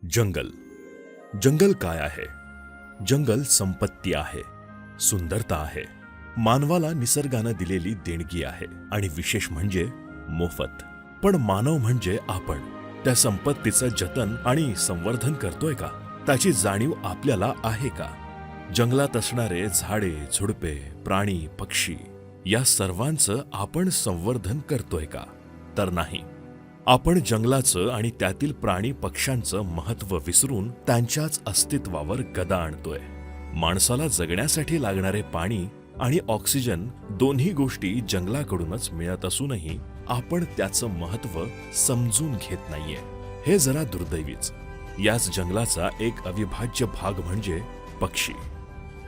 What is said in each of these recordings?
जंगल. जंगल काय आहे? जंगल संपत्ती आहे, सुंदरता आहे, मानवाला निसर्गानं दिलेली देणगी आहे आणि विशेष म्हणजे मोफत. पण मानव म्हणजे आपण त्या संपत्तीचं जतन आणि संवर्धन करतोय का? त्याची जाणीव आपल्याला आहे का? जंगलात असणारे झाडे, झुडपे, प्राणी, पक्षी या सर्वांचं आपण संवर्धन करतोय का? तर नाही. आपण जंगलाचं आणि त्यातील प्राणी पक्ष्यांचं महत्त्व विसरून त्यांच्याच अस्तित्वावर गदा आणतोय. माणसाला जगण्यासाठी लागणारे पाणी आणि ऑक्सिजन दोन्ही गोष्टी जंगलाकडूनच मिळत असूनही आपण त्याचं महत्त्व समजून घेत नाहीये. हे जरा दुर्दैवीच. याच जंगलाचा एक अविभाज्य भाग म्हणजे पक्षी.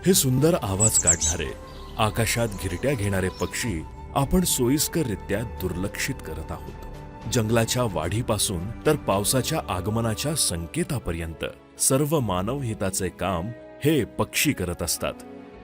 हे सुंदर आवाज काढणारे, आकाशात घिरट्या घेणारे पक्षी आपण सोयीस्कररित्या दुर्लक्षित करत आहोत. जंगलाच्या वाढीपासून तर पावसाच्या आगमनाच्या संकेतापर्यंत सर्व मानवहिताचे काम हे पक्षी करत असतात.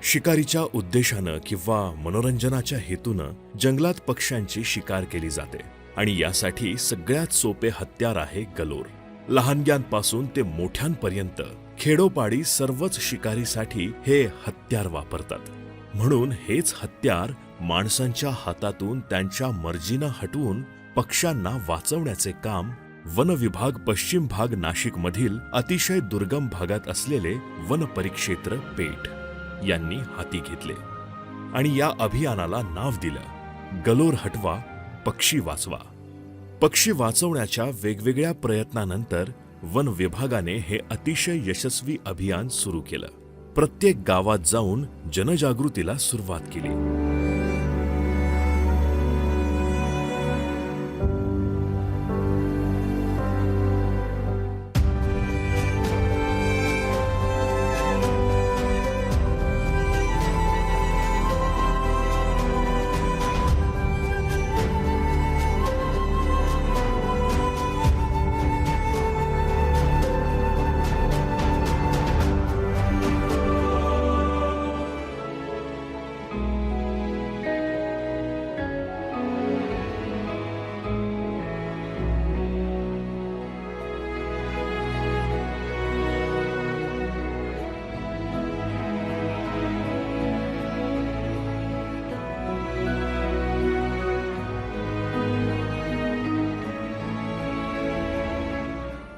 शिकारीच्या उद्देशानं किंवा मनोरंजनाच्या हेतूनं जंगलात पक्ष्यांची शिकार केली जाते आणि यासाठी सगळ्यात सोपे हत्यार आहे गलोर. लहानग्यांपासून ते मोठ्यांपर्यंत खेडोपाडी सर्वच शिकारीसाठी हे हत्यार वापरतात. म्हणून हेच हत्यार माणसांच्या हातातून त्यांच्या मर्जीनं हटवून पक्ष्यांना वाचवण्याचे काम वन विभाग पश्चिम भाग नाशिक मधील अतिशय दुर्गम भागात असलेले वन परिक्षेत्र पेठ यांनी हाती घेतले आणि या अभियानाला नाव दिलं गलोर हटवा, पक्षी वाचवा. पक्षी वाचवण्याच्या वेगवेगळ्या प्रयत्नानंतर वन विभागाने हे अतिशय यशस्वी अभियान सुरू केलं. प्रत्येक गावात जाऊन जनजागृतीला सुरुवात केली.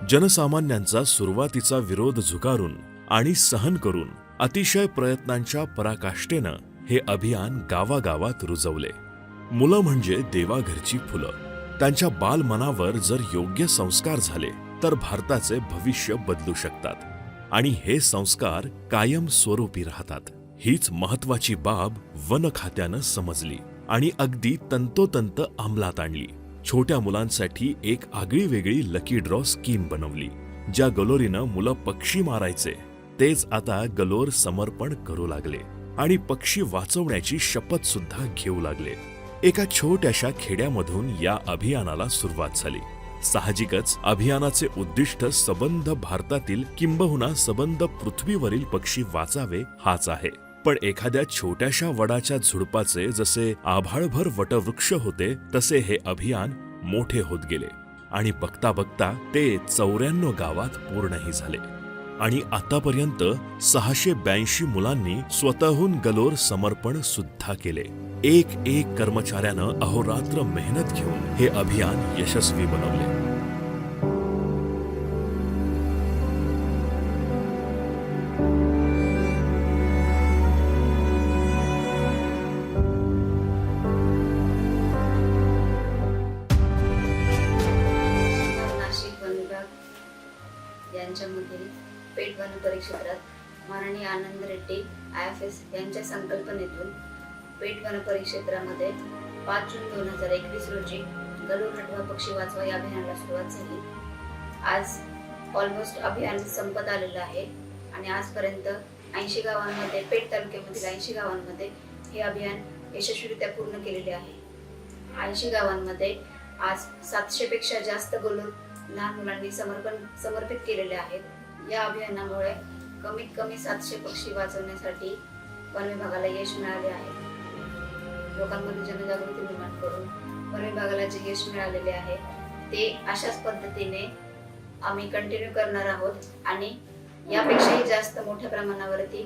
जनसामान्यांचा सुरुवातीचा विरोध झुगारून आणि सहन करून अतिशय प्रयत्नांच्या पराकाष्ठेनं हे अभियान गावागावात रुजवले. मुलं म्हणजे देवाघरची फुलं. त्यांच्या बालमनावर जर योग्य संस्कार झाले तर भारताचे भविष्य बदलू शकतात आणि हे संस्कार कायम स्वरूपी राहतात. हीच महत्वाची बाब वन खात्यानं समजली आणि अगदी तंतोतंत अंमलात आणली. छोट्या मुलांसाठी एक आगळीवेगळी लकी ड्रॉ स्कीम बनवली. ज्या गलोरीनं मुलं पक्षी मारायचे तेच आता गलोर समर्पण करू लागले आणि पक्षी वाचवण्याची शपथ सुद्धा घेऊ लागले. एका छोट्याशा खेड्यामधून या अभियानाला सुरुवात झाली. साहजिकच अभियानाचे उद्दिष्ट सबंध भारतातील किंबहुना सबंध पृथ्वीवरील पक्षी वाचावे हाच आहे. पण एखाद्या छोट्याशा वडाच्या झुडपाचे जसे आभाळभर वटवृक्ष होते तसे हे अभियान मोठे होत गेले आणि बघता बघता ते 94 गावात पूर्णही झाले आणि आतापर्यंत 682 मुलांनी स्वतःहून गलोर समर्पण सुद्धा केले. एक कर्मचाऱ्यानं अहोरात्र मेहनत घेऊन हे अभियान यशस्वी बनवले. यांच्यामधील पेठ वन परिक्षेत्रात माननीय आनंद रेड्डी IFS यांच्या संकल्पनेतून पेठ वन परिक्षेत्रामध्ये 5 जून 2021 रोजी गलोर हटवा, पक्षी वाचवा या अभियानाला सुरुवात झाली. आज ऑलमोस्ट अभियान संपत आलेलं आहे आणि आजपर्यंत 80 गावांमध्ये, पेठ तालुक्यामधील 80 गावांमध्ये हे अभियान यशस्वीरित्या पूर्ण केलेले आहे. 80 गावांमध्ये आज 700 पेक्षा जास्त गलोर लहान मुलांनी समर्पित केलेले आहेत. या अभियानामुळे कमीत कमी 700 पक्षी वाचवण्यासाठी वन विभागाला यश मिळाले आहे. लोकांमध्ये जनजागृती निर्माण करून वन विभागाला जे यश मिळालेले आहे ते अशाच पद्धतीने आम्ही कंटिन्यू करणार आहोत आणि यापेक्षाही जास्त मोठ्या प्रमाणावरती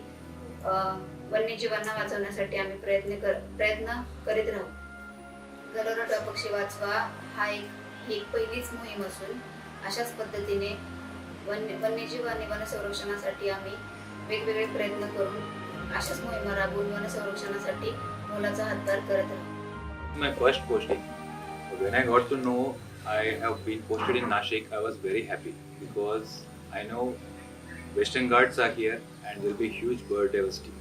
वन्यजीवांना वाचवण्यासाठी आम्ही प्रयत्न करीत राहू. गलोरट पक्षी वाचवा ही एक पहिलीच मोहीम असून अशाच पद्धतीने वन्यजीव आणि वनसंरक्षणासाठी आम्ही वेगवेगळे प्रयत्न करून अशाच मोहिमा राबवून वनसंरक्षणासाठी मोलाचा हातभार करत राहू. My first posting. When I got to know I have been posted in Nashik, I was very happy because I know Western Ghats are here and there will be huge bird diversity.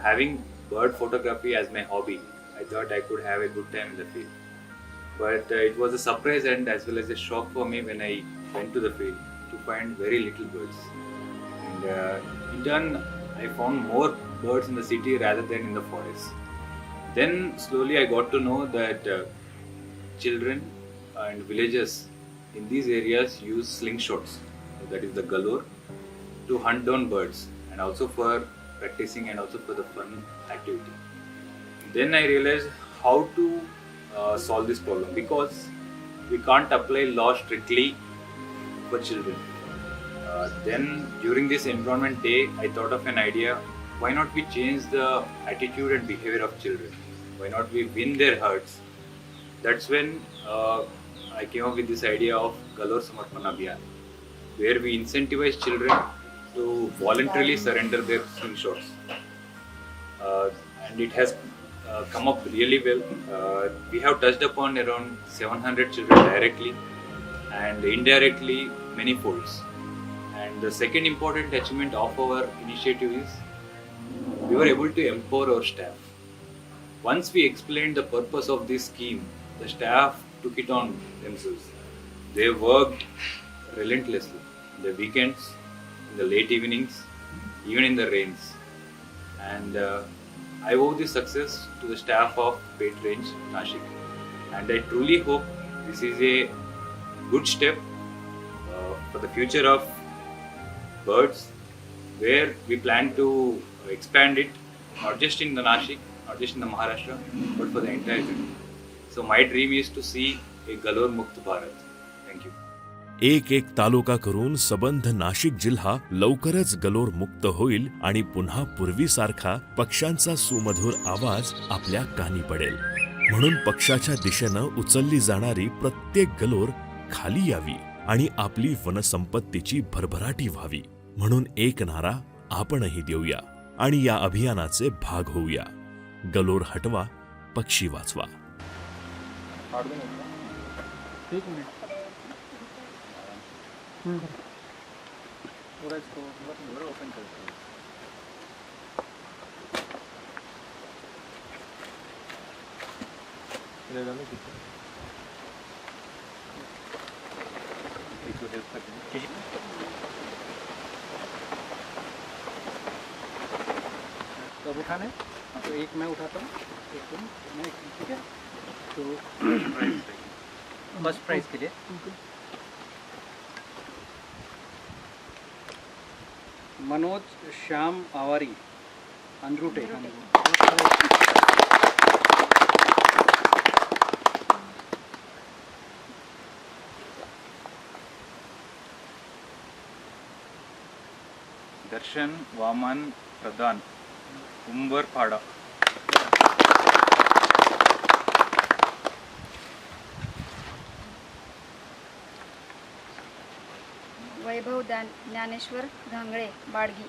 Having bird photography as my hobby, I thought I could have a good time in the field. But it was a surprise and as well as a shock for me when I went to the field to find very little birds. And in turn, I found more birds in the city rather than in the forest. Then slowly I got to know that children and villagers in these areas use slingshots, that is the galore, to hunt down birds and also for practicing and also for the fun activity. Then I realized how to solve this problem because we can't apply law strictly for children. Then during this environment day, I thought of an idea. Why not we change the attitude and behavior of children? Why not we win their hearts? That's when I came up with this idea of Galore Samarpan Abhiyan, where we incentivize children to voluntarily surrender their slingshots. And it has come up really well. We have touched upon around 700 children directly and indirectly many folds. And the second important achievement of our initiative is we were able to empower our staff. Once we explained the purpose of this scheme, the staff took it on themselves. They worked relentlessly in the weekends, in the late evenings, even in the rains. And I owe this success to the staff of Pet Range, Nashik. And I truly hope this is a good step for the future of birds, where we plan to expand it not just in the Nashik, not just in the Maharashtra, but for the entire country. So my dream is to see a Galore Mukt Bharat. Thank you. एक एक तालुका करून सबंध नाशिक जिल्हा लवकरच गलोर मुक्त होईल आणि पुन्हा पूर्वीसारखा पक्ष्यांचा सुमधुर आवाज आपल्या कानी पडेल. म्हणून पक्षाच्या दिशेनं उचलली जाणारी प्रत्येक गलोर खाली यावी आणि आपली वनसंपत्तीची भरभराटी व्हावी म्हणून एक नारा आपणही देऊया आणि या अभियानाचे भाग होऊया. गलोर हटवा, पक्षी वाचवा. कब उठाना है? तो एक मैं उठाता हूँ, एक तुम, मैं एक, ठीक है? तो फर्स्ट प्राइज के लिए मनोज श्याम आवारी अंद्रुटे. दर्शन वामन प्रधान, उंबरपाड़ा. वैभव ज्ञानेश्वर धांगळे, बाडगी.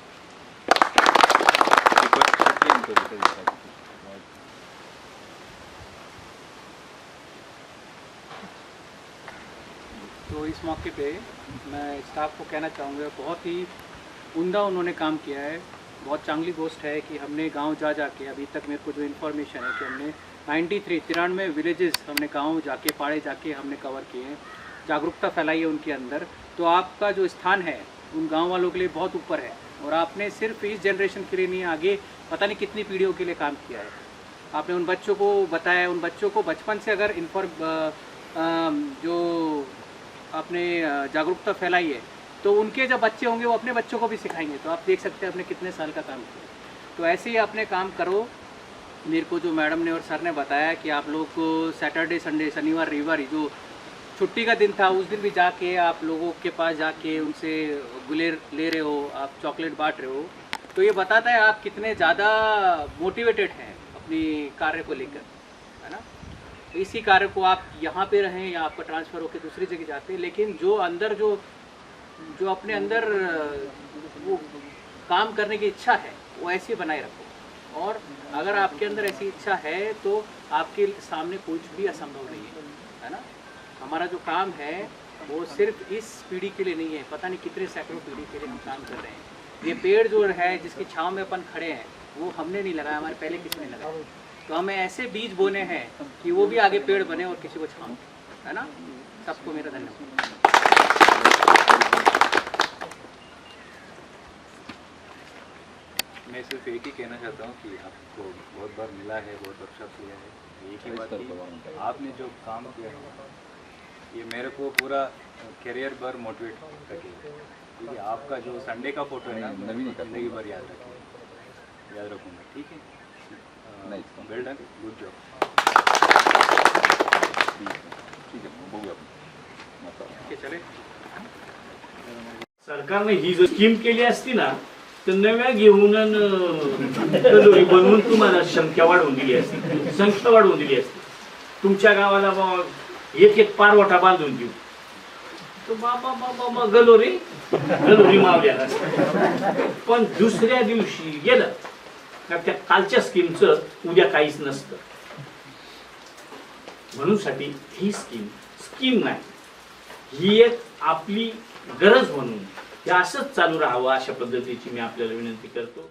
तो इस मौके पे मैं स्टाफ को कहना चाहूँगा, बहुत ही उम्दा उन्होंने काम किया है. बहुत चांगली गोष्ट है कि हमने गांव जा के, अभी तक मेरे को जो इन्फॉर्मेशन है कि हमने 93 विलेजेस हमने गांव जाके, पाड़े जाके हमने कवर किए हैं, जागरूकता फैलाई है उनके अंदर. तो आपका जो स्थान है उन गांव वालों के लिए बहुत ऊपर है और आपने सिर्फ इस जनरेशन के लिए नहीं, आगे पता नहीं कितनी पीढ़ियों के लिए काम किया है. आपने उन बच्चों को बताया, उन बच्चों को बचपन से अगर जो आपने जागरूकता फैलाई है तो उनके जब बच्चे होंगे वो अपने बच्चों को भी सिखाएंगे. तो आप देख सकते हैं आपने कितने साल का काम किया. तो ऐसे ही आपने काम करो. मेरे को जो मैडम ने और सर ने बताया कि आप लोग को सैटरडे संडे, शनिवार रविवार जो छुट्टी का दिन था, उस दिन भी जाके आप लोगों के पास जाके उनसे गुलेर ले रहे हो, आप चॉकलेट बांट रहे हो, तो ये बताता है आप कितने ज़्यादा मोटिवेटेड हैं अपनी कार्य को लेकर, है ना। तो इसी कार्य को आप यहाँ पे रहें या आपका ट्रांसफ़र होकर दूसरी जगह जाते हैं, लेकिन जो अंदर जो अपने अंदर वो काम करने की इच्छा है वो ऐसी बनाए रखो। और अगर आपके अंदर ऐसी इच्छा है तो आपके सामने कुछ भी असंभव नहीं है ना। हमारा जो काम है वो सिर्फ इस पीढ़ी के लिए नहीं है, पता नहीं कितने सैकड़ों पीढ़ी के लिए हम काम कर रहे हैं। ये पेड़ जो है जिसकी छांव में अपन खड़े हैं वो हमने नहीं लगाया, हमारे पहले किसी ने लगाया। तो हमें ऐसे बीज बोने हैं कि वो भी आगे पेड़ बने और किसी को छांव, है ना। सबको मेरा धन्यवाद। मैं सिर्फ एक ही कहना चाहता हूँ कि आपको बहुत बार मिला है, बहुत वर्कशॉप किया है, एक ही बात कि आपने जो काम किया है ये मेरे को पूरा करियर भर मोटिवेट रखेगा, क्योंकि आपका जो संडे का फोटो है ना जिंदगी भर याद रखूँगा। ठीक है, वेल डन, गुड जॉब। चले सरकारने ही जर स्कीम केली असती ना तर नव्या घेऊन कलोरी बनवून तुम्हाला संख्या वाढवून दिली असती, तुमच्या गावाला बाबा एक पारवठा बांधून देऊ तो बाबा गलोरी मावल्या पण दुसऱ्या दिवशी गेलं का त्या कालच्या स्कीमचं उद्या काहीच नसतं। म्हणून साठी ही स्कीम नाही, ही एक आपली गरज म्हणून हे असंच चालू राहावं अशा पद्धतीची मी आपल्याला विनंती करतो।